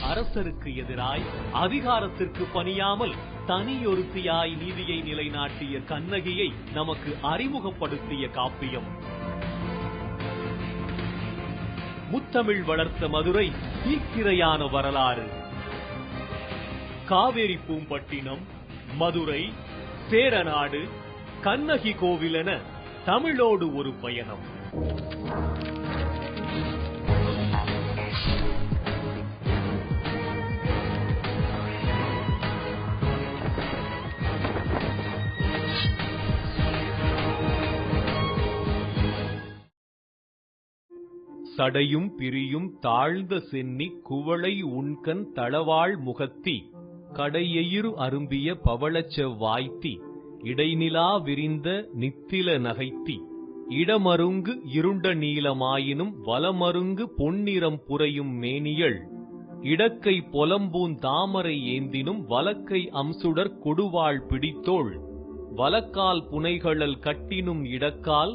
அரசருக்கு எதிராய் அதிகாரத்திற்கு பணியாமல் தனியொருத்தியாய் நீதியை நிலைநாட்டிய கண்ணகியை நமக்கு அறிமுகப்படுத்திய காப்பியம். முத்தமிழ் வளர்த்த மதுரை தீக்கிரையான வரலாறு. காவேரி பூம்பட்டினம், மதுரை, சேரநாடு, கண்ணகி கோவில் என தமிழோடு ஒரு பயணம். சடையும் பிரியும் தாழ்ந்த சென்னி குவளை உண்கண் தளவாள் முகத்தி கடையெயிறு அரும்பிய பவளச்செவ் வாய்த்தி இடைநிலா விரிந்த நித்தில நகைத்தி இடமருங்கு இருண்ட நீலமாயினும் வலமருங்கு பொன்னிறம் புரையும் மேனியள் இடக்கை பொலம்பூன் தாமரை ஏந்தினும் வலக்கை அம்சுடர் கொடுவாள் பிடித்தோள் வலக்கால் புனைகளல் கட்டினும் இடக்கால்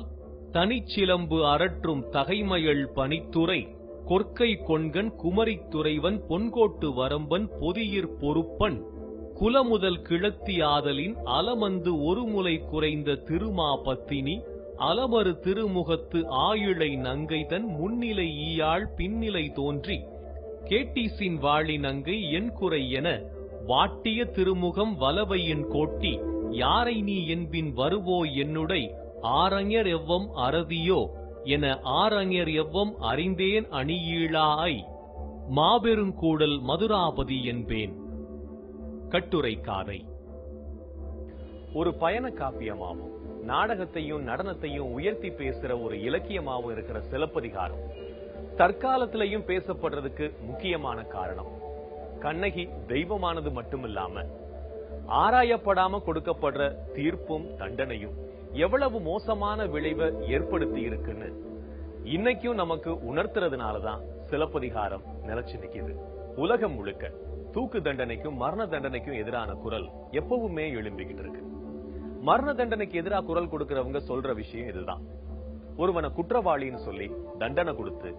தனிச்சிலம்பு அரற்றும் தகைமயள் பனித்துறை கொற்கை கொண்கன் குமரித் துறைவன் பொன்கோட்டு வரம்பன் பொதியிற் பொறுப்பன் குலமுதல் கிழத்தி ஆதலின் அலமந்து ஒருமுலை குறைந்த திருமா பத்தினி அலமறு திருமுகத்து ஆயிழை நங்கைதன் முன்னிலை ஈயாள் பின்னிலை தோன்றி கேட்டீசின் வாழி நங்கை என் குறை என வாட்டிய திருமுகம் வலவையின் கோட்டி யாரை நீ என்பின் வருவோ என்னுடை ஆரஞர் எவ்வம் அறதியோ என ஆரஞர் எவ்வம் அறிந்தேன் அணியீழாய் மாபெருங்கூடல் மதுராபதி என்பேன். கட்டுரை காதை. ஒரு பயண காப்பியமாகவும் நாடகத்தையும் நடனத்தையும் உயர்த்தி பேசுற ஒரு இலக்கியமாகவும் இருக்கிற சிலப்பதிகாரம் தற்காலத்திலையும் பேசப்படுறதுக்கு முக்கியமான காரணம் கண்ணகி தெய்வமானது மட்டுமில்லாம ஆராயப்படாம கொடுக்கப்படுற தீர்ப்பும் தண்டனையும் எவ்வளவு மோசமான விளைவை ஏற்படுத்தி இருக்குன்னு இன்னைக்கும் நமக்கு உணர்த்துறதுனாலதான் சிலப்பதிகாரம் நிலைச்சு நிக்குது. உலகம் முழுக்க தூக்கு தண்டனைக்கும் மரண தண்டனைக்கும் எதிரான குரல் எப்பவுமே எழும்பிக்கிட்டு இருக்கு. மரண தண்டனைக்கு எதிராக குரல் கொடுக்கிறவங்க சொல்ற விஷயம் இதுதான். ஒருவனை குற்றவாளின்னு சொல்லி தண்டனை கொடுத்து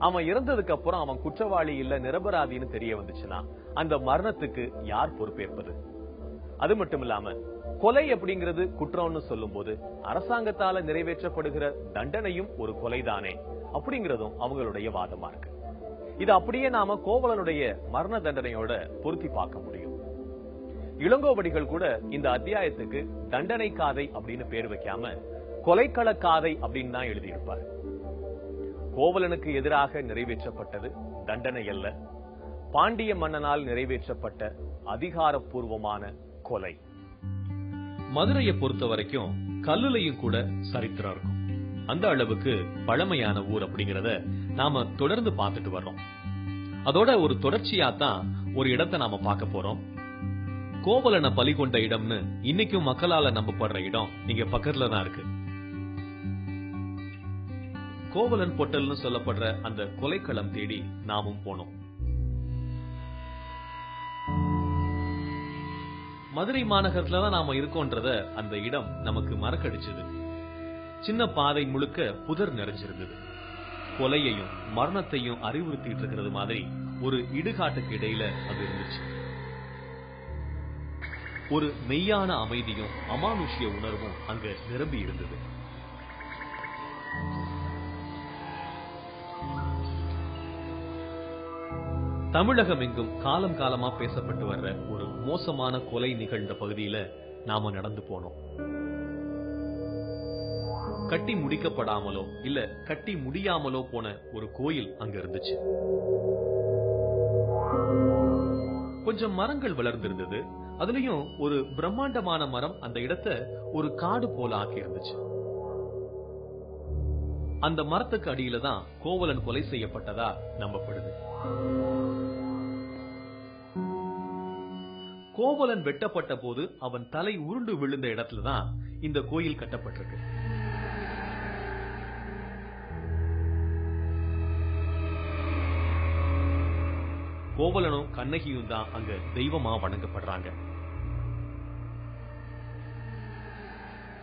அவன் இறந்ததுக்கு அப்புறம் அவன் குற்றவாளி இல்ல நிரபராதின்னு தெரிய வந்துச்சுன்னா அந்த மரணத்துக்கு யார் பொறுப்பேற்பது? அது மட்டும் இல்லாம கொலை அப்படிங்கிறது குற்றம்னு சொல்லும் போது அரசாங்கத்தால நிறைவேற்றப்படுகிற தண்டனையும் ஒரு கொலைதானே அப்படிங்கறதும் அவங்களுடைய வாதமா இருக்கு. இது அப்படியே நாம கோவலனுடைய மரண தண்டனையோட பொருத்தி பார்க்க முடியும். இளங்கோவடிகள் கூட இந்த அத்தியாயத்துக்கு தண்டனை காதை அப்படின்னு பேர் வைக்காம கொலைக்கள காதை அப்படின்னு தான் எழுதியிருப்பார். கோவலனுக்கு எதிராக நிறைவேற்றப்பட்டது தண்டனை அல்ல, பாண்டிய மன்னனால் நிறைவேற்றப்பட்ட அதிகாரப்பூர்வமான கொலை. மதுரையை பொறுத்த வரைக்கும் கல்லுலையும் கூட சரித்திரம் இருக்கும். அந்த அளவுக்கு பழமையான ஊர் அப்படிங்கறத நாம தொடர்ந்து பார்த்துட்டு வர்றோம். அதோட ஒரு தொடர்ச்சியா தான் ஒரு இடத்தை நாம பார்க்க போறோம். கோவலனை பலி கொண்ட இடம்னு இன்னைக்கும் மக்களால நம்பப்படுற இடம் இங்க பக்கத்துல தான் இருக்கு. கோவலன் பொட்டல்னு சொல்லப்படுற அந்த கொலைக்களம் தேடி நாமும் போனோம். மதுரை மாநகரத்துலதான் நாம இருக்கோன்றத அந்த இடம் நமக்கு மறக்கடிச்சது. சின்ன பாதை முழுக்க புதர் நிறைஞ்சிருந்தது. கொலையையும் மரணத்தையும் அறிவுறுத்திட்டு இருக்கிறது மாதிரி ஒரு இடுகாட்டுக்கு இடையில அது இருந்துச்சு. ஒரு மெய்யான அமைதியும் அமானுஷ்ய உணர்வும் அங்க நிரம்பி இருந்தது. தமிழகம் எங்கும் காலம் காலமா பேசப்பட்டு வர்ற ஒரு மோசமான கொலை நிகழ்ந்த பகுதியில நாம நடந்து போனோம். கட்டி முடிக்கப்படாமலோ இல்ல கட்டி முடியாமலோ போன ஒரு கோயில் அங்க இருந்துச்சு. கொஞ்சம் மரங்கள் வளர்ந்திருந்தது. அதுலயும் ஒரு பிரம்மாண்டமான மரம் அந்த இடத்தை ஒரு காடு போல ஆக்கி இருந்துச்சு. அந்த மரத்துக்கு அடியில தான் கோவலன் கொலை செய்யப்பட்டதா நம்பப்படுது. கோவலன் வெட்டப்பட்ட போது அவன் தலை உருண்டு விழுந்த இடத்துலதான் இந்த கோயில் கட்டப்பட்டிருக்கு. கோவலனும் கண்ணகியும் தான் அங்க தெய்வமா வணங்கப்படுறாங்க.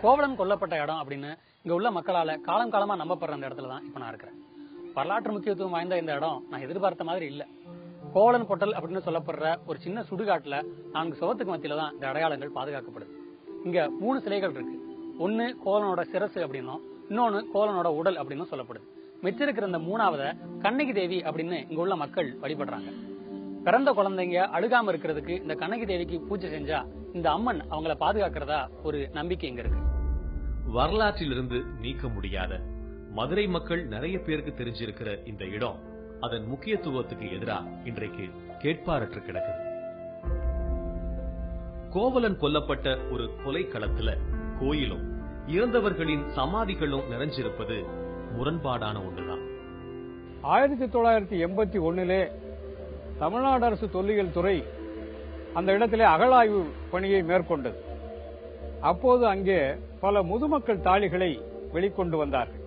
கோவலன் கொல்லப்பட்ட இடம் அப்படின்னு இங்க உள்ள மக்களால காலம் காலமா நம்பப்படுற அந்த இடத்துல தான் இப்ப நான் இருக்கிறேன். வரலாற்று முக்கியத்துவம் வாய்ந்த இந்த இடம் நான் எதிர்பார்த்த மாதிரி இல்ல. கோவலன் பொட்டல் அப்படின்னு சொல்லப்படுற ஒரு சின்ன சுடுகாட்டுல 4 சுவத்துக்கு மத்தியில தான் இந்த அடையாளங்கள் பாதுகாக்கப்படுது. இங்க 3 சிலைகள் இருக்கு. ஒன்னு கோவலனோட சிரசு அப்படின்னும், இன்னொன்னு கோவலனோட உடல் அப்படின்னு சொல்லப்படுது. மிச்சம் இருக்கிற இந்த 3ஆவத கண்ணகி தேவி அப்படின்னு இங்க உள்ள மக்கள் வழிபடுறாங்க. பிறந்த குழந்தைங்க அழுகாம இருக்கிறதுக்கு இந்த கண்ணகி தேவிக்கு பூஜை செஞ்சா இந்த அம்மன் அவங்கள பாதுகாக்கிறதா ஒரு நம்பிக்கை இங்க இருக்கு. வரலாற்றிலிருந்து நீக்க முடியாத, மதுரை மக்கள் நிறைய பேருக்கு தெரிஞ்சிருக்கிற இந்த இடம் அதன் முக்கியத்துவத்துக்கு எதிராக இன்றைக்கு கேட்பாரற்று கிடக்குது. கோவலன் கொல்லப்பட்ட ஒரு கொலை களத்துல கோயிலும் இறந்தவர்களின் சமாதிகளும் நிறைஞ்சிருப்பது முரண்பாடான ஒன்றுதான். 1981 தமிழ்நாடு அரசு தொல்லியல் துறை அந்த இடத்திலே அகழாய்வு பணியை மேற்கொண்டது. அப்போது அங்கே பல முதுமக்கள் தாழிகளை வெளிக்கொண்டு வந்தார்கள்.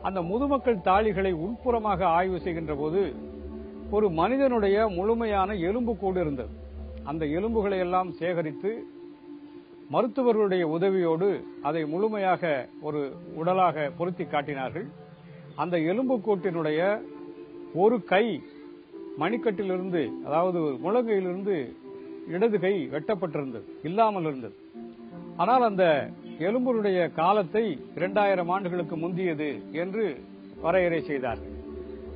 அந்த முதுமக்கள் தாழிகளை உட்புறமாக ஆய்வு செய்கின்ற போது ஒரு மனிதனுடைய முழுமையான எலும்புக்கூடு இருந்தது. அந்த எலும்புகளை எல்லாம் சேகரித்து மருத்துவர்களுடைய உதவியோடு அதை முழுமையாக ஒரு உடலாக பொருத்தி காட்டினார்கள். அந்த எலும்புக்கூட்டினுடைய ஒரு கை மணிக்கட்டிலிருந்து, அதாவது முழங்கையிலிருந்து இடது கை வெட்டப்பட்டிருந்தது, இல்லாமல் இருந்தது. ஆனால் அந்த எலும்புடைய காலத்தை 2000 ஆண்டுகளுக்கு முந்தியது என்று வரையறை செய்தார்கள்.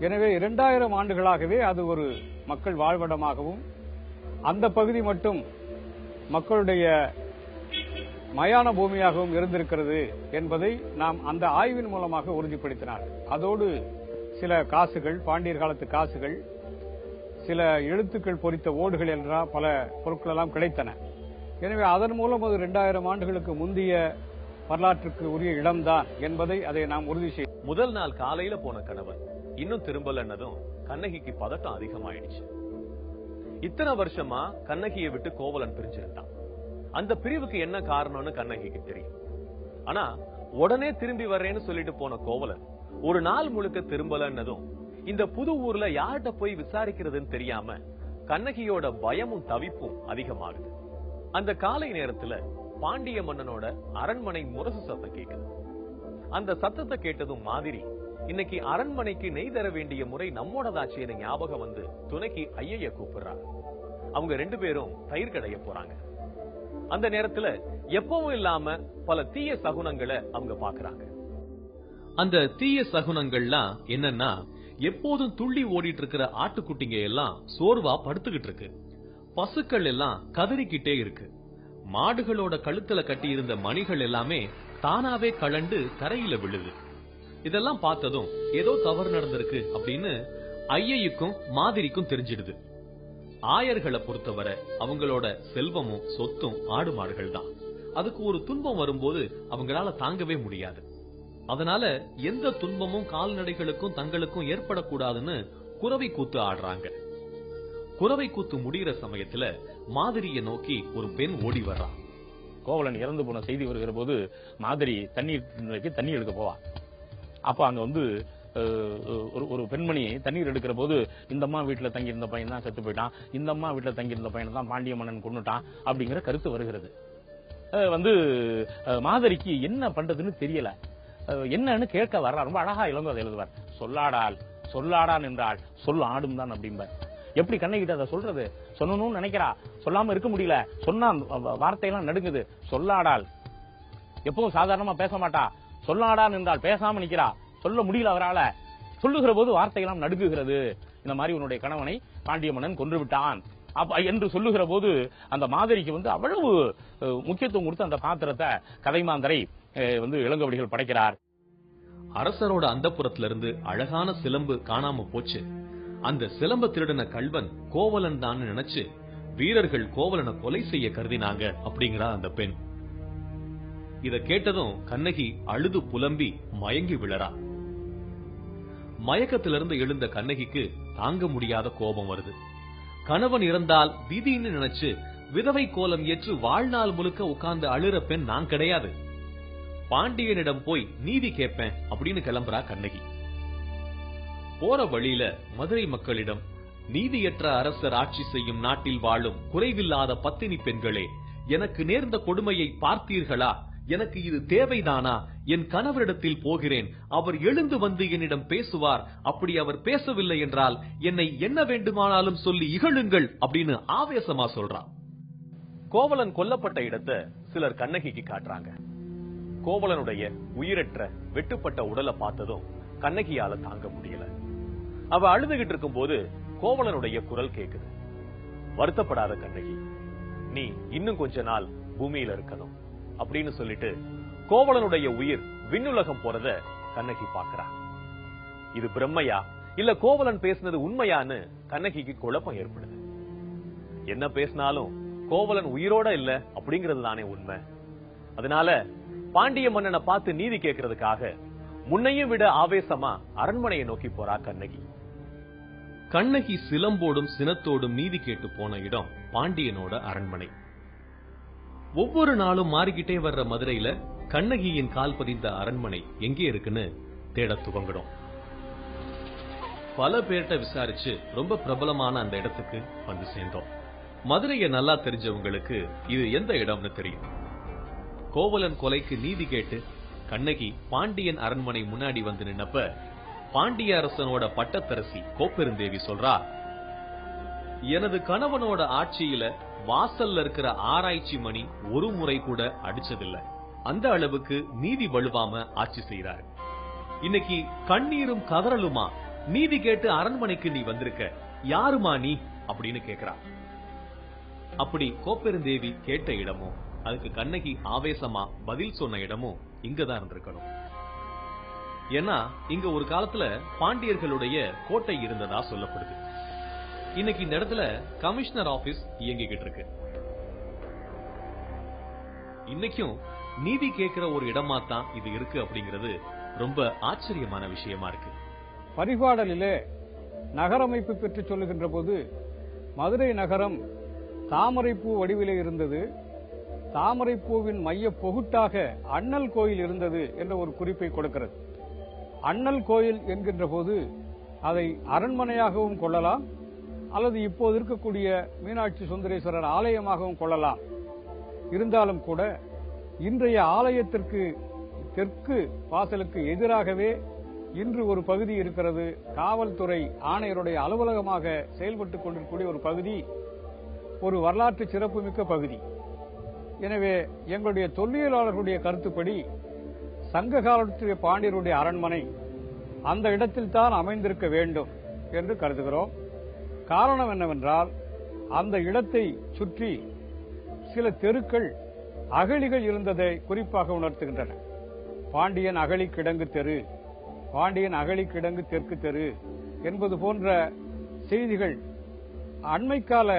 எனவே 2000 ஆண்டுகளாகவே அது ஒரு மக்கள் வாழ்விடமாகவும் அந்த பகுதி மட்டும் மக்களுடைய மயான பூமியாகவும் இருந்திருக்கிறது என்பதை நாம் அந்த ஆய்வின் மூலமாக உறுதிப்படுத்தினார். அதோடு சில காசுகள், பாண்டியர் காலத்து காசுகள், சில எழுத்துக்கள் பொறித்த ஓடுகள் என்ற பல பொருட்கள் எல்லாம் கிடைத்தன. எனவே அதன் மூலம் அது 2000 ஆண்டுகளுக்கு முந்தைய வரலாற்றுக்கு உரிய இடம்தான் என்பதை அதை நாம் உறுதி செய்ய. முதல் நாள் காலையில போன கணவன் இன்னும் திரும்பலன்னதும் கண்ணகிக்கு பதட்டம் அதிகமாயிடுச்சு. இத்தனை வருஷமா கண்ணகியை விட்டு கோவலன் பிரிஞ்சிருந்தான். அந்த பிரிவுக்கு என்ன காரணம்னு கண்ணகிக்கு தெரியும். ஆனா உடனே திரும்பி வர்றேன்னு சொல்லிட்டு போன கோவலன் ஒரு நாள் முழுக்க திரும்பலன்னதும் இந்த புது ஊர்ல யார்கிட்ட போய் விசாரிக்கிறதுன்னு தெரியாம கண்ணகியோட பயமும் தவிப்பும் அதிகமாகுது. அந்த காலை நேரத்துல பாண்டிய மன்னனோட அரண்மனை முரசு சத்தம் கேட்குது. அந்த சத்தத்தை கேட்டதும் மாதிரி இன்னைக்கு அரண்மனைக்கு நெய் தர வேண்டிய முறை நம்மோடதாச்சின்னு ஞாபகம் வந்து துணைக்கு ஐயைய கூப்பிடுறாங்க. அவங்க 2 பேரும் தயிர் கடைய போறாங்க. அந்த நேரத்துல எப்பவும் இல்லாம பல தீய சகுனங்களை அவங்க பாக்குறாங்க. அந்த தீய சகுனங்கள்லாம் என்னன்னா, எப்போதும் துள்ளி ஓடிட்டு இருக்கிற ஆட்டுக்குட்டிங்க எல்லாம் சோர்வா படுத்துக்கிட்டு இருக்கு. பசுக்கள் எல்லாம் கதறிக்கிட்டே இருக்கு. மாடுகளோட கழுத்துல கட்டி இருந்த மணிகள் எல்லாமே தானாவே கலண்டு தரையில விழுது. இதெல்லாம் பார்த்ததும் ஏதோ தவறு நடந்திருக்கு அப்படின்னு ஐயைக்கும் மாதிரிக்கும் தெரிஞ்சிடுது. ஆயர்களை பொறுத்தவரை அவங்களோட செல்வமும் சொத்தும் ஆடு மாடுகள் தான். அதுக்கு ஒரு துன்பம் வரும்போது அவங்களால தாங்கவே முடியாது. அதனால எந்த துன்பமும் கால்நடைகளுக்கும் தங்களுக்கும் ஏற்படக்கூடாதுன்னு குறவை கூத்து ஆடுறாங்க. குறவை கூத்து முடிகிற சமயத்துல மாதிரியை நோக்கி ஒரு பெண் ஓடி வர்றா. கோவலன் இறந்து போன செய்தி வருகிற போது மாதிரி தண்ணீர் எடுக்க போவா. அப்ப அங்க வந்து ஒரு பெண்மணி தண்ணீர் எடுக்கிற போது இந்த அம்மா வீட்டுல தங்கியிருந்த பையன் தான் செத்து போயிட்டான், இந்த அம்மா வீட்டுல தங்கியிருந்த பையனை தான் பாண்டிய மன்னன் கொன்னுட்டான் அப்படிங்கிற கருத்து வருகிறது. வந்து மாதரிக்கு என்ன பண்றதுன்னு தெரியல. என்னன்னு கேட்க வர்றா. ரொம்ப அழகா இளங்கோதை எழுதுவார். சொல்லாடான் என்றால் சொல் ஆடும் தான் அப்படிம்பார். எப்படி கண்ணகிட்ட அதை சொல்றது? சொல்லணும்னு நினைக்கிறா, சொல்லாம இருக்க முடியல. சொன்னா வார்த்தையெல்லாம் நடுங்குது. சொல்லாடால் எப்பவும் சாதாரணமா பேச மாட்டா. சொல்லாடான் என்றால் பேசாம நிக்கிறா. சொல்ல முடியல அவரால. சொல்லுகிற போது வார்த்தையெல்லாம் நடுங்குகிறது. இந்த மாதிரி உன்னுடைய கணவனை பாண்டிய மன்னன் கொன்று விட்டான் என்று சொல்லுகிற போது அந்த மாதிரிக்கு வந்து அவ்வளவு முக்கியத்துவம் கொடுத்து அந்த பாத்திரத்தை கதைமாந்தரை வந்து இளங்கோவடிகள் படைக்கிறார். அரசரோட அந்தப்புறத்துல இருந்து அழகான சிலம்பு காணாம போச்சு. அந்த சிலம்ப திருடின கள்வன் கோவலன் தான் நினைச்சு வீரர்கள் கோவலனை கொலை செய்ய கருதினாங்க அப்படிங்கிறா அந்த பெண். இத கேட்டதும் கண்ணகி அழுது புலம்பி மயங்கி விழறா. மயக்கத்திலிருந்து எழுந்த கண்ணகிக்கு தாங்க முடியாத கோபம் வருது. கணவன் இறந்தால் விதின்னு நினைச்சு விதவை கோலம் ஏற்று வாழ்நாள் முழுக்க உட்கார்ந்து அழுற பெண் நான் கிடையாது. பாண்டியனிடம் போய் நீதி கேட்பேன் அப்படின்னு கிளம்புறா கண்ணகி. போற வழியில மதுரை மக்களிடம், நீதியற்ற அரசர் ஆட்சி செய்யும் நாட்டில் வாழும் குறைவில்லாத பத்தினி பெண்களே, எனக்கு நேர்ந்த கொடுமையை பார்த்தீர்களா? எனக்கு இது தேவைதானா என் கணவரிடத்தில் போகிறேன், அவர் எழுந்து வந்து என்னிடம் பேசுவார். அப்படி அவர் பேசவில்லை என்றால் என்னை என்ன வேண்டுமானாலும் சொல்லி இகழுங்கள் அப்படின்னு ஆவேசமா சொல்றான். கோவலன் கொல்லப்பட்ட இடத்தை சிலர் கண்ணகிக்கு காட்டுறாங்க. கோவலனுடைய உயிரற்ற வெட்டுப்பட்ட உடலை பார்த்ததும் கண்ணகியால தாங்க முடியல. அவ அழுதுகிட்டு இருக்கும் போது கோவலனுடைய குரல் கேக்குது. வருத்தப்படாத கண்ணகி, நீ இன்னும் கொஞ்ச நாள் பூமியில இருக்கணும் அப்படின்னு சொல்லிட்டு கோவலனுடைய உயிர் விண்ணுலகம் போறத கண்ணகி பாக்குறா. இது பிரம்மையா இல்ல கோவலன் பேசினது உண்மையான்னு கண்ணகிக்கு குழப்பம் ஏற்படுது. என்ன பேசினாலும் கோவலன் உயிரோட இல்ல அப்படிங்கிறது தானே உண்மை. அதனால பாண்டிய மன்னனை பார்த்து நீதி கேட்கறதுக்காக முன்னையும் விட ஆவேசமா அரண்மனையை நோக்கி போறா கண்ணகி. கண்ணகி சிலம்போடும் சினத்தோடும் நீதி கேட்டு போன இடம் பாண்டியனோட அரண்மனை. ஒவ்வொரு நாளும் மாறிக்கிட்டே வர்ற மதுரையில கண்ணகியின் கால் பதிந்த அரண்மனை எங்கே இருக்குன்னு தேட துவங்கணும். பல பேர்ட்ட விசாரிச்சு ரொம்ப பிரபலமான அந்த இடத்துக்கு வந்து சேர்ந்தோம். மதுரையை நல்லா தெரிஞ்சவங்களுக்கு இது எந்த இடம்னு தெரியும். கோவலன் கொலைக்கு நீதி கேட்டு கண்ணகி பாண்டியன் அரண்மனை முன்னாடி வந்து நின்னப்ப பாண்டிய அரசனோட பட்டத்தரசி கோப்பெருந்தேவி சொல்றா, எனது கணவனோட ஆட்சியில வாசல்ல இருக்கிற ஆராய்ச்சி மணி ஒரு முறை கூட அடிச்சதில்லை. அந்த அளவுக்கு நீதி வலுவாம ஆட்சி செய்யறாரு. இன்னைக்கு கண்ணீரும் கதறலுமா நீதி கேட்டு அரண்மனைக்கு நீ வந்திருக்க, யாருமா நீ அப்படின்னு கேக்குறா. அப்படி கோப்பெருந்தேவி கேட்ட இடமும் அதுக்கு கண்ணகி ஆவேசமா பதில் சொன்ன இடமும் இங்கதான் இருந்திருக்கணும். ஏன்னா இங்க ஒரு காலத்துல பாண்டியர்களுடைய கோட்டை இருந்ததா சொல்லப்படுது. இன்னைக்கு இந்த இடத்துல கமிஷனர் ஆபீஸ் இயங்கிக்கிட்டு இருக்கு. இன்னைக்கும் நீதி கேட்கிற ஒரு இடமா தான் இது இருக்கு அப்படிங்கிறது ரொம்ப ஆச்சரியமான விஷயமா இருக்கு. பரிபாடலிலே நகரமைப்பு பற்றி சொல்லுகின்ற போது மதுரை நகரம் தாமரைப்பூ வடிவிலே இருந்தது, தாமரைப்பூவின் மைய பொகுட்டாக அண்ணல் கோயில் இருந்தது என்ற ஒரு குறிப்பை கொடுக்கிறது. அண்ணல் கோயில் என்கின்ற போது அதை அரண்மனையாகவும் கொள்ளலாம், அல்லது இப்போது இருக்கக்கூடிய மீனாட்சி சுந்தரேஸ்வரர் ஆலயமாகவும் கொள்ளலாம். இருந்தாலும் கூட இன்றைய ஆலயத்திற்கு தெற்கு வாசலுக்கு எதிராகவே இன்று ஒரு பகுதி இருக்கிறது. காவல்துறை ஆணையருடைய அலுவலகமாக செயல்பட்டுக் கொண்டிருக்கக்கூடிய ஒரு பகுதி, ஒரு வரலாற்று சிறப்புமிக்க பகுதி. எனவே எங்களுடைய தொல்லியலாளர்களுடைய கருத்துப்படி சங்க காலத்துடைய பாண்டியருடைய அரண்மனை அந்த இடத்தில் தான் அமைந்திருக்க வேண்டும் என்று கருதுகிறோம். காரணம் என்னவென்றால் அந்த இடத்தை சுற்றி சில தெருக்கள் அகழிகள் இருந்ததை குறிப்பாக உணர்த்துகின்றன. பாண்டியன் அகழி கிடங்கு தெரு, பாண்டியன் அகழி கிடங்கு தெற்கு தெரு என்பது போன்ற செய்திகள் அண்மைக்கால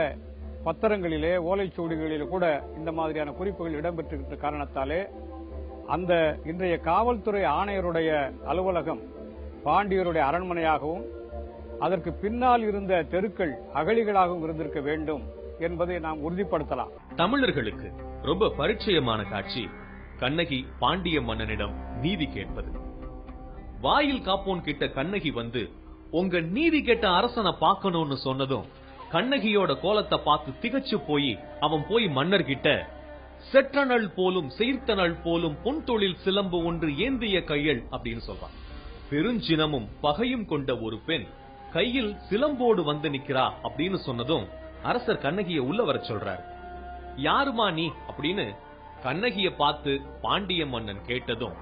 பத்திரங்களிலே ஓலைச்சுவடிகளிலே கூட இந்த மாதிரியான குறிப்புகள் இடம்பெற்றிருக்கிற காரணத்தாலே அந்த இன்றைய காவல்துறை ஆணையருடைய அலுவலகம் பாண்டியருடைய அரண்மனையாகவும் அதற்கு பின்னால் இருந்த தெருக்கள் அகழிகளாகவும் இருந்திருக்க வேண்டும் என்பதை நாம் உறுதிப்படுத்தலாம். தமிழர்களுக்கு ரொம்ப பரிச்சயமான காட்சி கண்ணகி பாண்டிய மன்னனிடம் நீதி கேட்பது. வாயில் காப்போன் கிட்ட கண்ணகி வந்து உங்க நீதி கேட்ட அரசனை பார்க்கணும்னு சொன்னதும் கண்ணகியோட கோலத்தை பார்த்து திகச்சு போய் அவன் போய் மன்னர்கிட்ட செற்றனள் போலும் செயர்த்தனள் போலும் பொன் தொழில் சிலம்பு ஒன்று ஏந்திய கையள் அப்படின்னு சொல்றான். பெருஞ்சினமும் பகையும் கொண்ட ஒரு பெண் கையில் சிலம்போடு வந்து நிக்கிறா அப்படின்னு சொன்னதும் அரசர் கண்ணகிய உள்ள வர சொல்றாரு. யாருமா நீ அப்படின்னு கண்ணகிய பார்த்து பாண்டிய மன்னன் கேட்டதும்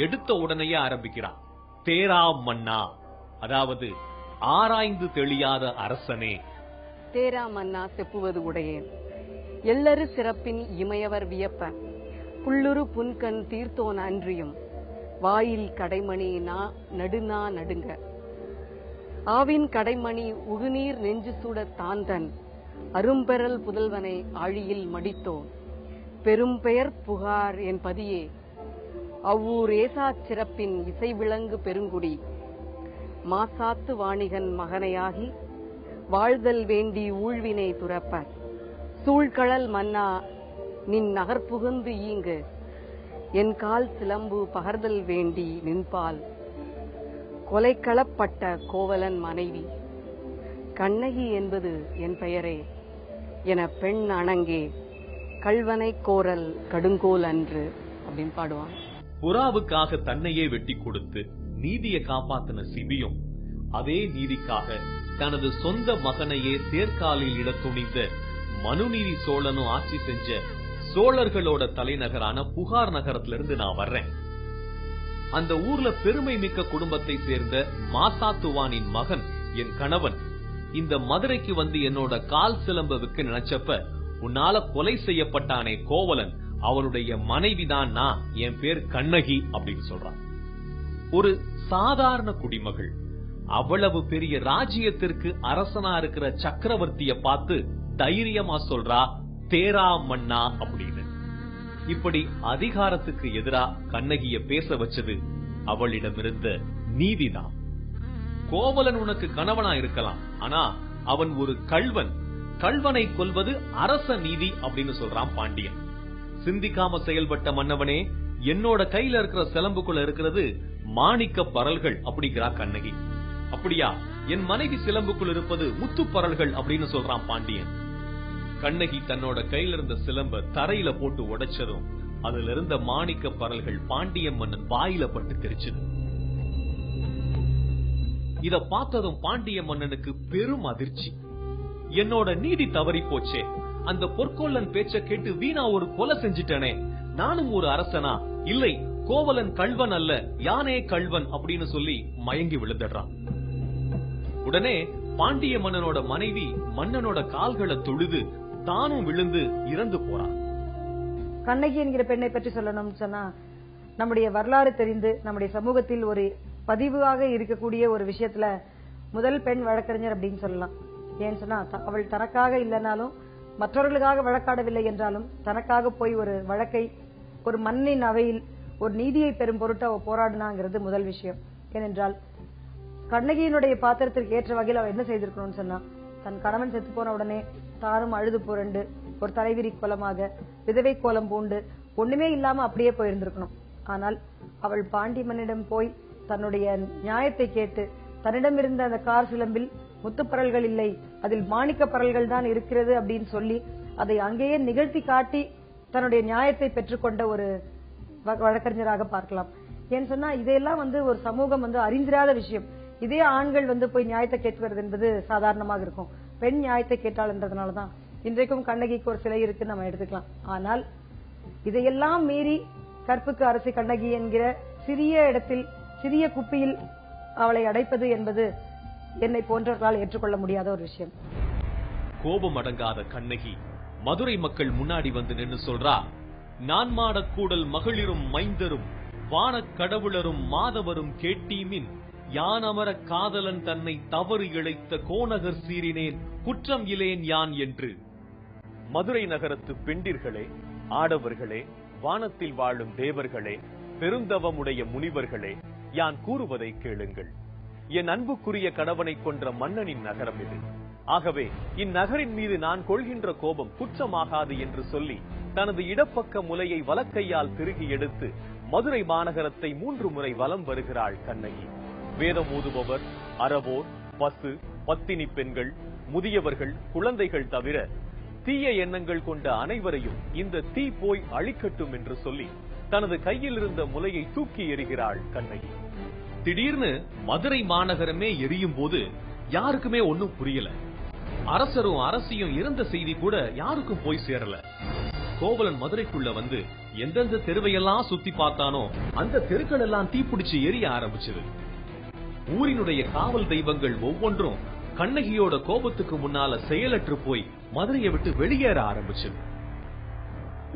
எடுத்த உடனேயே ஆரம்பிக்கிறான். தேரா மன்னா, அதாவது ஆராய்ந்து தெளியாத அரசனே. தேரா மன்னா செப்புவது உடையேன், எல்லரு சிறப்பின் இமையவர் வியப்ப, புல்லுரு புன்கண் தீர்த்தோன் அன்றியும், வாயில் கடைமணி நடுநா நடுங்க, ஆவின் கடைமணி உகுநீர் நெஞ்சு சூட தாந்தன், அரும்பெறல் புதல்வனை ஆழியில் மடித்தோன், பெரும் பெயர் புகார் என் பதியே, அவ்வூர் ஏசாச் சிறப்பின் இசை விளங்கு பெருங்குடி, மாசாத்து வாணிகன் மகனையாகி வாழ்தல் வேண்டி ஊழ்வினை துறப்ப, சூழ்கழல் மன்னா நின் நகர்புகுந்து ஈங்கு, என் கால் சிலம்பு பகர்தல் வேண்டி நின்பால், கொலைக்களப்பட்ட கோவலன் மனைவி கண்ணகி என்பது என் பெயரே என பெண் அணங்கே கள்வனை கோரல் கடுங்கோல் அன்று அப்படின்னு பாடுவான். புறாவுக்காக தன்னையே வெட்டி கொடுத்து நீதியை காப்பாத்தின சிபியும், அதே நீதிக்காக தனது சொந்த மகனையே தேர்காலில் இட துணிந்த மனுநீதி சோழனும் ஆட்சி செஞ்ச சோழர்களோட தலைநகரான புகார் நகரத்திலிருந்து நான் வர்றேன். அந்த ஊர்ல பெருமை மிக்க குடும்பத்தை சேர்ந்த மாசாத்துவானின் மகன் என் கணவன் இந்த மதுரைக்கு வந்து என்னோட கால் சிலம்ப விற்க நினைச்சப்ப உன்னால கொலை செய்யப்பட்டானே கோவலன், அவனுடைய மனைவிதான் நான், என் பேர் கண்ணகி அப்படின்னு சொல்றான். ஒரு சாதாரண குடிமகள் அவ்வளவு பெரிய ராஜ்யத்திற்கு அரசனா இருக்கிற சக்கரவர்த்திய பார்த்து தைரியமா சொல்றா தேரா மன்னா அப்படின்னு. இப்படி அதிகாரத்துக்கு எதிரா கண்ணகிய பேச வச்சது அவளிடமிருந்த நீதிதான். கோவலன் உனக்கு கணவனா இருக்கலாம், ஆனா அவன் ஒரு கள்வன். கள்வனை கொல்வது அரச நீதி அப்படின்னு சொல்றான் பாண்டியன். சிந்திக்காம செயல்பட்ட மன்னவனே, என்னோட கையில இருக்கிற சிலம்புக்குள்ள இருக்கிறது மாணிக்க பரல்கள் அப்படிங்கிறா கண்ணகி. அப்படியா, என் மனைவி சிலம்புக்குள் இருப்பது முத்து பரல்கள் அப்படின்னு சொல்றான் பாண்டியன். கண்ணகி தன்னோட கையில இருந்த சிலம்ப தரையில போட்டு உடைச்சதும் அதுல இருந்த மாணிக்க பரல்கள் பாண்டிய மன்னன் வாயில பட்டு தெரிச்சது. இத பார்த்ததும் பாண்டிய மன்னனுக்கு பெரும் அதிர்ச்சி. என்னோட நீதி தவறி போச்சே, அந்த பொற்கொல்லன் பேச்ச கேட்டு வீணா ஒரு கொலை செஞ்சிட்டனே, நானும் ஒரு அரசனா? இல்லை, கோவலன் கள்வன் அல்ல, யானே கள்வன் அப்படின்னு சொல்லி மயங்கி விழுந்துடுறான். உடனே பாண்டிய மன்னனோட மனைவி மன்னனோட கால்களை தொழுது தானும் விழுந்து இறந்து போறான். கண்ணகி என்கிற பெண்ணை பற்றி சொல்லணும்னு சொன்னா, நம்முடைய வரலாறு தெரிந்து நம்முடைய சமூகத்தில் ஒரு பதிவாக இருக்கக்கூடிய ஒரு விஷயத்துல முதல் பெண் வழக்கறிஞர் அப்படின்னு சொல்லலாம். ஏன்னு சொன்னா, அவள் தனக்காக இல்லைனாலும் மற்றவர்களுக்காக வழக்காடவில்லை என்றாலும் தனக்காக போய் ஒரு வழக்கை ஒரு மண்ணின் அவையில் ஒரு நீதியை பெறும் பொருட்டு அவ போராடினாங்கிறது முதல் விஷயம். ஏனென்றால் கண்ணகியினுடைய பாத்திரத்திற்கு ஏற்ற வகையில் அவள் என்ன செய்திருக்கணும்னு சொன்னா, தன் கணவன் செத்து போன உடனே தானும் அழுது புரண்டு ஒரு தலைவிரி கோலமாக விதவை கோலம் பூண்டு ஒண்ணுமே இல்லாம அப்படியே போயிருந்திருக்கணும். ஆனால் அவள் பாண்டிய மன்னிடம் போய் தன்னுடைய நியாயத்தை கேட்டு, தன்னிடம் இருந்த அந்த கார் சிலம்பில் முத்துப்பரல்கள் இல்லை, அதில் மாணிக்க பரல்கள் தான் இருக்கிறது அப்படின்னு சொல்லி அதை அங்கேயே நிகழ்த்தி காட்டி தன்னுடைய நியாயத்தை பெற்றுக்கொண்ட ஒரு வழக்கறிஞராக பார்க்கலாம். ஏன்னு சொன்னா, இதையெல்லாம் ஒரு சமூகம் அறிந்திராத விஷயம். இதே ஆண்கள் போய் நியாயத்தை கேட்கிறது என்பது சாதாரணமாக இருக்கும். பெண் நியாயத்தை கேட்டாள் என்றதுனாலதான் இன்றைக்கும் கண்ணகிக்கு ஒரு சிலை இருக்கு நம்ம எடுத்துக்கலாம். ஆனால் இதையெல்லாம் மீறி கற்புக்கு அரசி கண்ணகி என்கிற சிறிய இடத்தில் சிறிய குப்பியில் அவளை அடைப்பது என்பது என்னை போன்றவர்களால் ஏற்றுக்கொள்ள முடியாத ஒரு விஷயம். கோபம் அடங்காத கண்ணகி மதுரை மக்கள் முன்னாடி வந்து நின்னு சொல்றா, நான் மாடக்கூடல் மகளிரும் மைந்தரும் வானக் கடவுளரும் மாதவரும் கேட்டீமின் யான் அமர காதலன் தன்னை தவறு இழைத்த கோநகர் சீரினேன் குற்றம் இலேன் யான் என்று. மதுரை நகரத்து பெண்டிர்களே, ஆடவர்களே, வானத்தில் வாழும் தேவர்களே, பெருந்தவமுடைய முனிவர்களே, யான் கூறுவதை கேளுங்கள். என் அன்புக்குரிய கணவனை கொன்ற மன்னனின் நகரம் இது. ஆகவே இந்நகரின் மீது நான் கொள்கின்ற கோபம் குற்றமாகாது என்று சொல்லி தனது இடப்பக்க முலையை வலக்கையால் திருகி எடுத்து மதுரை மாநகரத்தை 3 முறை வலம் வருகிறாள் கண்ணகி. வேதம் ஊதுபவர், அறவோர், பசு, பத்தினி பெண்கள், முதியவர்கள், குழந்தைகள் தவிர தீய எண்ணங்கள் கொண்ட அனைவரையும் இந்த தீ போய் அழிக்கட்டும் என்று சொல்லி தனது கையில் இருந்த முலையை தூக்கி எறிகிறாள் கண்ணகி. திடீர்னு மதுரை மாநகரமே எரியும் போது யாருக்குமே ஒன்னும் புரியல. அரசரும் அரசியும் இறந்த செய்தி கூட யாருக்கும் போய் சேரல. கோவலன் மதுரைக்குள்ள வந்து எந்தெந்த தெருவையெல்லாம் சுத்தி பார்த்தானோ அந்த தெருக்கள் எல்லாம் தீப்பிடிச்சு எரிய ஆரம்பிச்சது. ஊரினுடைய காவல் தெய்வங்கள் ஒவ்வொன்றும் கண்ணகியோட கோபத்துக்கு முன்னால செயலற்று போய் மதுரையை விட்டு வெளியேற ஆரம்பிச்சது.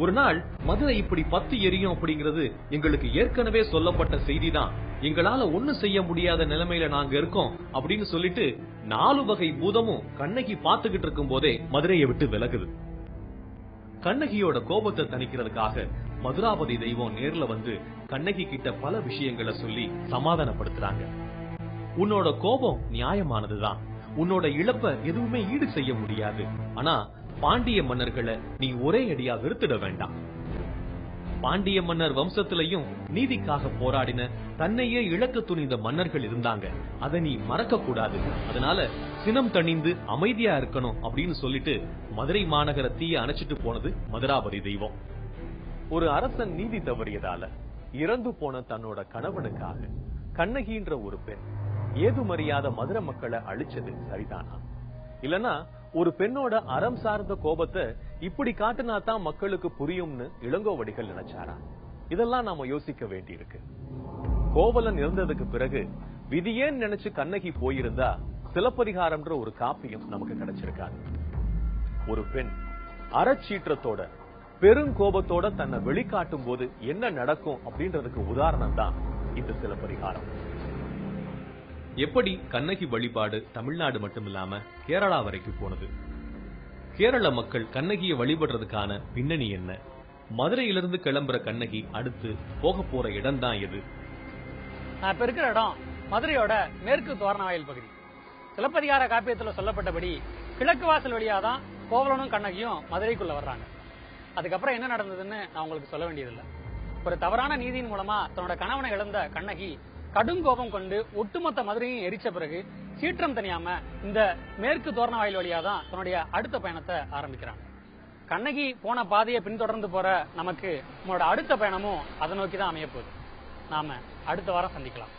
ஒரு நாள் மதுரை இப்படி பத்தி எரியும் அப்படிங்கிறது எங்களுக்கு ஏற்கனவே சொல்லப்பட்ட செய்திதான், எங்களால ஒண்ணு செய்ய முடியாத நிலைமையில நாங்க இருக்கோம் அப்படின்னு சொல்லிட்டு 4 வகை பூதமும் கண்ணகி பாத்துக்கிட்டு இருக்கும் போதே மதுரையை விட்டு விலகுது. கண்ணகியோட கோபத்தை தணிக்கிறதுக்காக மதுராபதி தெய்வம் நேர்ல வந்து கண்ணகி கிட்ட பல விஷயங்களை சொல்லி சமாதானப்படுத்துறாங்க. உன்னோட கோபம் நியாயமானதுதான், உன்னோட இழப்ப எதுவுமே ஈடு செய்ய முடியாது. ஆனா பாண்டிய மன்னர்களை நீ ஒரே அடியா வெறுத்துட வேண்டாம். பாண்டிய மன்னர் வம்சத்திலையும் நீதிக்காக போராடின தன்னையே இழக்க துணிந்த மன்னர்கள் இருந்தாங்க, அதை நீ மறக்க கூடாது. அதனால சினம் தணிந்து அமைதியா இருக்கணும் அப்படின்னு சொல்லிட்டு மதுரை மாநகர தீய அணைச்சிட்டு போனது மதுராபதி தெய்வம். ஒரு அரசன் நீதி தவறியதால இறந்து போன தன்னோட கணவனுக்காக கண்ணகின்ற ஒரு பெண் ஏதுமறியாத மதுரை மக்களை அழிச்சது சரிதானா? இல்லனா ஒரு பெண்ணோட அறம் சார்ந்த கோபத்தை இப்படி காட்டினா தான் மக்களுக்கு புரியும்னு இளங்கோவடிகள் நினைச்சாரா? இதெல்லாம் நாம யோசிக்க வேண்டியிருக்கு. கோவலன் இறந்ததுக்கு பிறகு விதியேன்னு நினைச்சு கண்ணகி போயிருந்தா சிலப்பதிகாரம்ன்ற ஒரு காப்பியம் நமக்கு கிடைச்சிருக்காது. ஒரு பெண் அறச்சீற்றத்தோட பெருங்கோபத்தோட தன்னை வெளிக்காட்டும் போது என்ன நடக்கும் அப்படின்றதுக்கு உதாரணம் தான் இந்த சிலப்பதிகாரம். எப்படி கண்ணகி வழிபாடு தமிழ்நாடு மட்டுமில்லாம கேரளா வரைக்கும் போனது? கேரள மக்கள் கண்ணகியை வழிபடுறதுக்கான பின்னணி என்ன? மதுரையிலிருந்து கிளம்புற கண்ணகி அடுத்து போக போற இடம் தான் எது? நான் இப்ப இருக்கிற இடம் மதுரையோட மேற்கு தோரணவாயில் பகுதி. சிலப்பதிகார காப்பியத்துல சொல்லப்பட்டபடி கிழக்கு வாசல் வழியாதான் கோவலனும் கண்ணகியும் மதுரைக்குள்ள வர்றாங்க. அதுக்கப்புறம் என்ன நடந்ததுன்னு நான் உங்களுக்கு சொல்ல வேண்டியதில்லை. ஒரு தவறான நீதியின் மூலமா தன்னோட கணவனை இழந்த கண்ணகி கடும் கோபம் கொண்டு ஒட்டுமொத்த மதுரையும் எரிச்ச பிறகு சீற்றம் தனியாம இந்த மேற்கு தோரணவாயில் வழியாதான் தன்னுடைய அடுத்த பயணத்தை ஆரம்பிக்கிறாங்க. கண்ணகி போன பாதையை பின்தொடர்ந்து போற நமக்கு நம்மளோட அடுத்த பயணமும் அதை நோக்கிதான் அமைய போகுது. நாம அடுத்த வாரம் சந்திக்கலாம்.